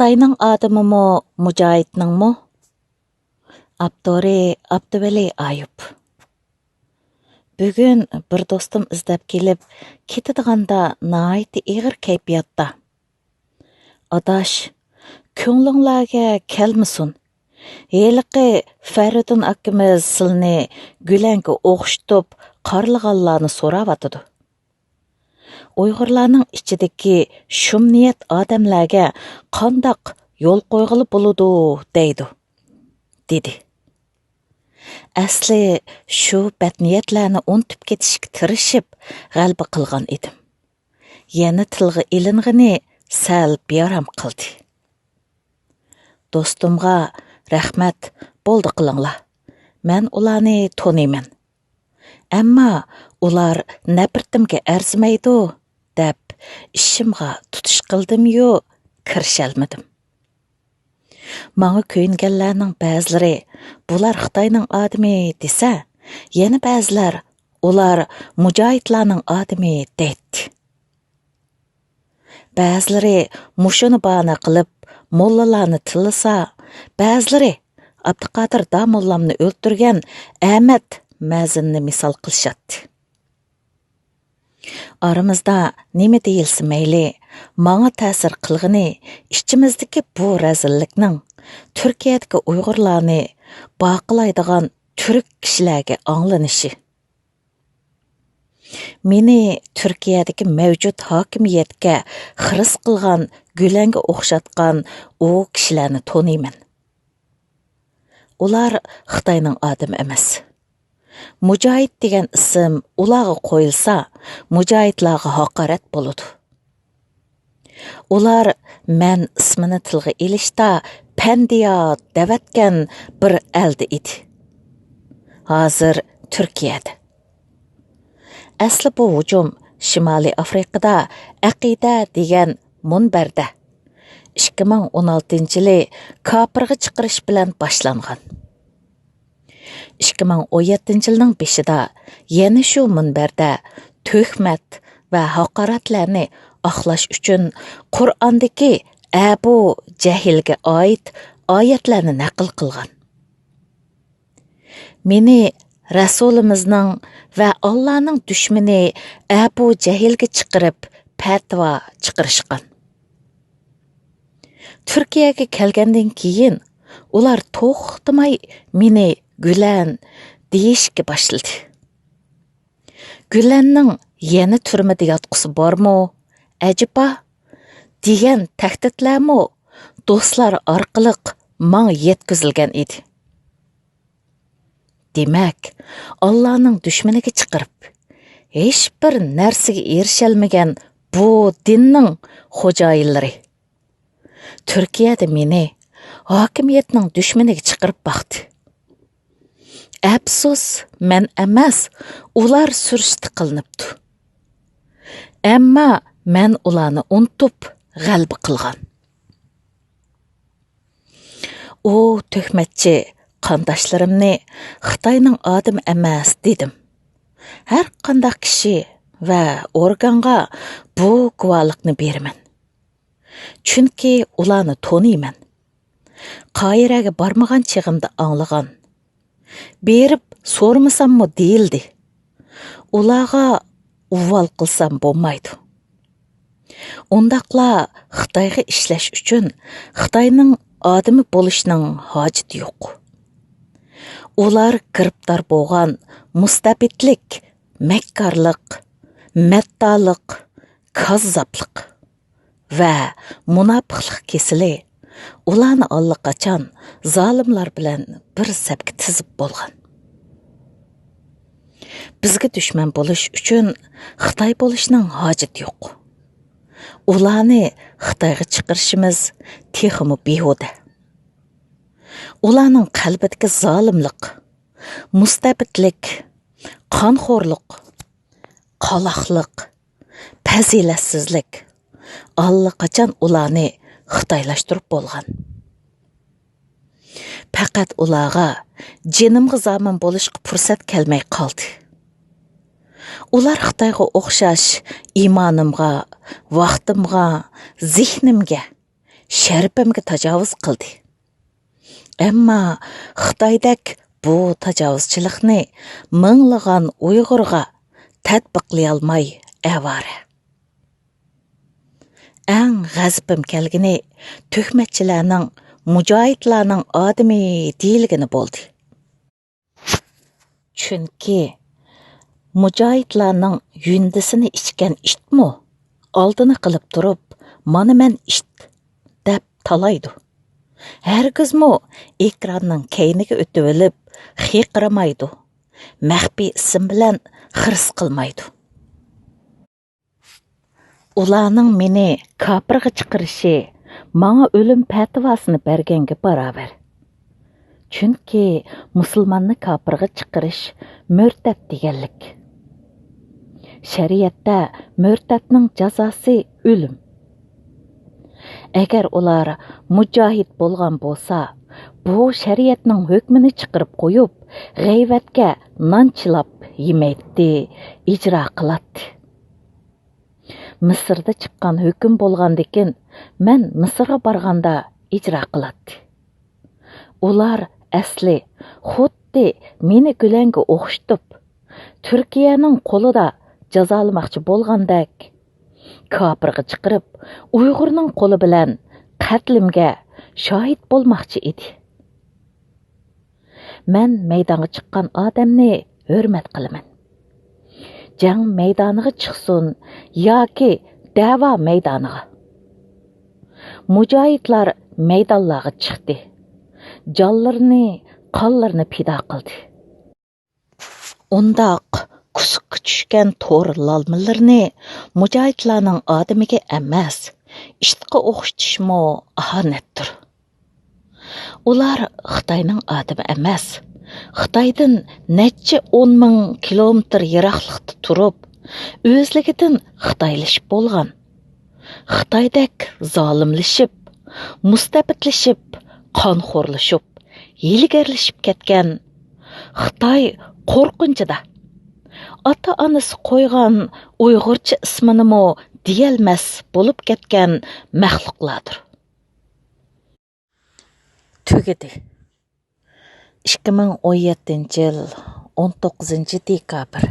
Xitayning Adimimu, Mujahidningmu. Aptori, Abduweli, Ayup. Bugun bir do'stim izlab kelib, ketidiganda nihoyat ig'ir kayfiyatda. Adash, ko'nglinglarga kelmasin. Heliqi Faridun akamiz silni gulanga o'xshatib, qarlag'anlarni so'rayotidi. Uyg'urlarning ichidagi shum niyat odamlarga qandoq yo'l qo'yg'ili bo'ladi deydi, dedi. Asli shu badniyatlarni unutib ketishga tirishib g'alba qilgan edim. Yana tilga iling'ini sal beram qildi. Do'stimga rahmat bo'ldi qilinglar. Men ularni taniyman. Ammo ular nafratimga arzimaydi deb ishimga tutish qildim-yu, kirishalmadim. Manga ko'yinganlarning ba'zilari bular Xitayning adimi desa, yana ba'zilar ular Mujahidlarning adimi deydi. Ba'zilari mushuni bahona qilib mollalarni tillasa, ba'zilari Abduqodir damollamni o'ltirgan Ahmad Mazinni misol qilishadi. Aramizda nima deyilsa mayli, manga ta'sir qilg'ini ichimizdagi bu razillikning Turkiyadagi Uyg'urlarni boqilaydigan turk kishilarga anglanishi. Meni Turkiyadagi mavjud hokimiyatga xiris qilgan gulanga o'xshatgan u kishilarni taniyman. Ular Xitayning adimi emas. Mujahid degan ism ularga qo'yilsa, mujahidlarga haqorat bo'ladi. Ular men ismini tilga ilishda pandiya davatgan bir eldi edi. Hozir Turkiyada. Asli bu hujum Shimoliy Afrikada aqida degan munbarda 2016-yili kafirga chiqarish bilan boshlangan. 2017-yilning beshida yana shu munbarda tuhmat va haqoratlarni oqlash uchun Qur'ondagi Abu Jahilga oid oyatlarni naql qilgan. Meni Rasulimizning va Allohning dushmani Abu Jahilga chiqarib fatvo chiqarishgan. Turkiyaga kelgandan keyin ular to'xtamay meni Gülen deyishga boshladi. Gülenning yana turmada yotqisi bormi? Ajiba degan tahdidlarmi do'stlar orqali menga yetkazilgan edi. Demak, Allohning dushmaniga chiqarib, hech bir narsaga erishalmagan bu dinning xo'jayinlari Turkiyada meni hokimiyatning dushmaniga chiqarib baqdi. Afsus, men emas, ular surishti qilinibdi. Ammo men ularni unutib g'alba qilgan. O tuhmatchi qandoshlarimni Xitayning odam emas dedim. Har qanday kishi va organga bu guvohlikni beraman. Chunki ularni taniyman. Qoyiraga bormagan chig'imda anglagan. Berib so'rmasammi deyildi. Ularga uvval qilsam bo'lmaydi. Undaqla Xitoyga ishlash uchun Xitoyning odami bo'lishning hojati yo'q. Ular giribdor bo'lgan mustabidlik, makkarlik, mattalik, kazzoblik va munofiqlik kesili ularni allaqachon zolimlar bilan bir sapga tizib bo'lgan. Bizga dushman bo'lish uchun Xitoy bo'lishning hojati yo'q. Ularni Xitoyga chiqarishimiz texmi behuda. Ularning qalbidagi zolimlik, mustabidlik, qonxo'rlik, qaloqlik, fazilatsizlik allaqachon ularni xitoylashtirib bo'lgan. Faqat ularga jinimga zomin bo'lishga fursat kelmay qoldi. Ular Xitoyga o'xshash iymonimga, vaqtimga, zehnimga, sharpimga tajovuz qildi. Ammo Xitoydek bu tajovuzchilikni minglagan Uyg'urga tatbiqlay olmay avara. Eng g'azabim kelgini tuhmatchilarning Mujahidlarning odami deyilgani bo'ldi. Chunki Mujahidlarning yundisini ichgan itmi oldini qilib turib, "Mana men it" deb talaydi. Hargizmi ekranning keyniga o'tib olib, xiqiramaydi. Maxfiy ism bilan xirs qilmaydi. Ularning meni kafirga chiqarishi manga o'lim fatvosini berganga barobar. Chunki musulmonni kafirga chiqarish murtad deganlik. Shariatda murtadning jazosi o'lim. Agar ular mujahid bo'lgan bo'lsa, bu shariatning hukmini chiqarib qo'yib, g'ayvatga non chilab yemaydi, ijro qiladi. Misrda chiqqan hukm bo'lgandikin, men Misrga borganda ijro qiladi. Ular asli xuddi meni gulanga o'xshatib, Turkiyaning qo'lida jazolamoqchi bo'lgandek, kafirga chiqarib, Uyg'urning qo'li bilan qatlimga shohid bo'lmoqchi edi. Men maydonga chiqqan odamni hurmat qilaman. Jang maydoniga chiqsin yoki da'vo maydoniga. Mujahidlar maydonlarga chiqdi. Jonlarini, qonlarini fido qildi. Undaq kusuqqa tushgan to'r lalmilarni mujahidlarning odamiga emas, itga o'xshatishmo ahonatdir. Ular Xitoyning odami emas. Xitoydan necha 10 ming kilometr yiroqlikda turib, o'zligidan xitoylashib bo'lgan. Xitoydek zolimlashib, mustabidlashib, qonxo'rlashib, yilgarlashib ketgan Xitoy qo'rqinchida. Ota-onasi qo'ygan Uyg'urcha isminimi deyolmas bo'lib ketgan maxluqlardir. Tugidi. 2017 yil 19 dekabr.